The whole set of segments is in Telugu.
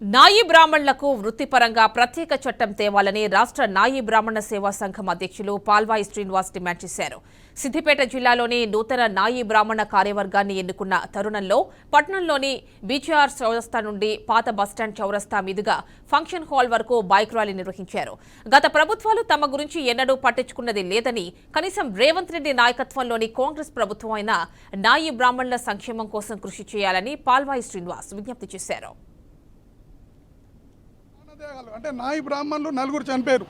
నాయి బ్రాహ్మణులకు వృత్తిపరంగా ప్రత్యేక చట్టం తేవాలని రాష్ట్ర నాయి బ్రాహ్మణ సేవా సంఘం అధ్యక్షులు పాల్వాయి శ్రీనివాస్ డిమాండ్ చేశారు. సిద్దిపేట జిల్లాలోని నూతన నాయి బ్రాహ్మణ కార్యవర్గాన్ని ఎన్నుకున్న తరుణంలో పట్టణంలోని బీచీఆర్ చౌరస్తా నుండి పాత బస్టాండ్ చౌరస్తా మీదుగా ఫంక్షన్ హాల్ వరకు బైక్ ర్యాలీ నిర్వహించారు. గత ప్రభుత్వాలు తమ గురించి ఎన్నడూ పట్టించుకున్నది లేదని, కనీసం రేవంత్ రెడ్డి నాయకత్వంలోని కాంగ్రెస్ ప్రభుత్వం అయినా నాయి బ్రాహ్మణుల సంక్షేమం కోసం కృషి చేయాలని పాల్వాయి శ్రీనివాస్ విజ్ఞప్తి చేశారు. అంటే నాయి బ్రాహ్మణులు 4 చనిపోయారు.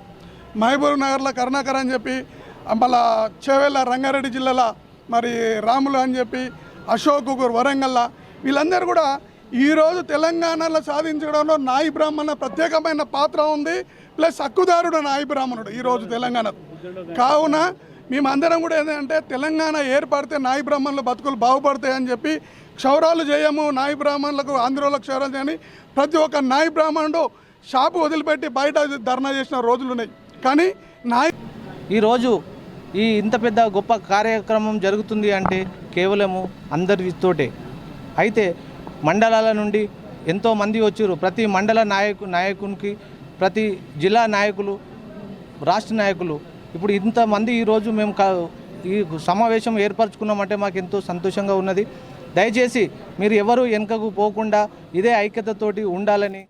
మహబూబ్ నగర్లో కరుణాకర్ అని చెప్పి, మళ్ళా చేవెళ్ళ రంగారెడ్డి జిల్లాలో మరి రాములు అని చెప్పి, అశోక్ వరంగల్లో, వీళ్ళందరూ కూడా ఈరోజు తెలంగాణలో సాధించడంలో నాయి బ్రాహ్మణ ప్రత్యేకమైన పాత్ర ఉంది. ప్లస్ హక్కుదారుడు నాయి బ్రాహ్మణుడు ఈరోజు తెలంగాణ. కావున మేమందరం కూడా ఏంటంటే తెలంగాణ ఏర్పడితే నాయి బ్రాహ్మణుల బతుకులు బాగుపడతాయని చెప్పి క్షౌరాలు చేయము, నాయి బ్రాహ్మణులకు ఆంధ్రలో క్షౌరాలు చేయని ప్రతి ఒక్క నాయి బ్రాహ్మణుడు షాపు వదిలిపెట్టి బయట ధర్నా చేసిన రోజులు ఉన్నాయి. కానీ ఈరోజు ఇంత పెద్ద గొప్ప కార్యక్రమం జరుగుతుంది అంటే కేవలము అందరితోటే. అయితే మండలాల నుండి ఎంతోమంది వచ్చారు. ప్రతి మండల నాయకునికి, ప్రతి జిల్లా నాయకులు, రాష్ట్ర నాయకులు, ఇప్పుడు ఇంతమంది ఈరోజు మేము ఈ సమావేశం ఏర్పరచుకున్నామంటే మాకు ఎంతో సంతోషంగా ఉన్నది. దయచేసి మీరు ఎవరు వెనుకకు పోకుండా ఇదే ఐక్యతతోటి ఉండాలని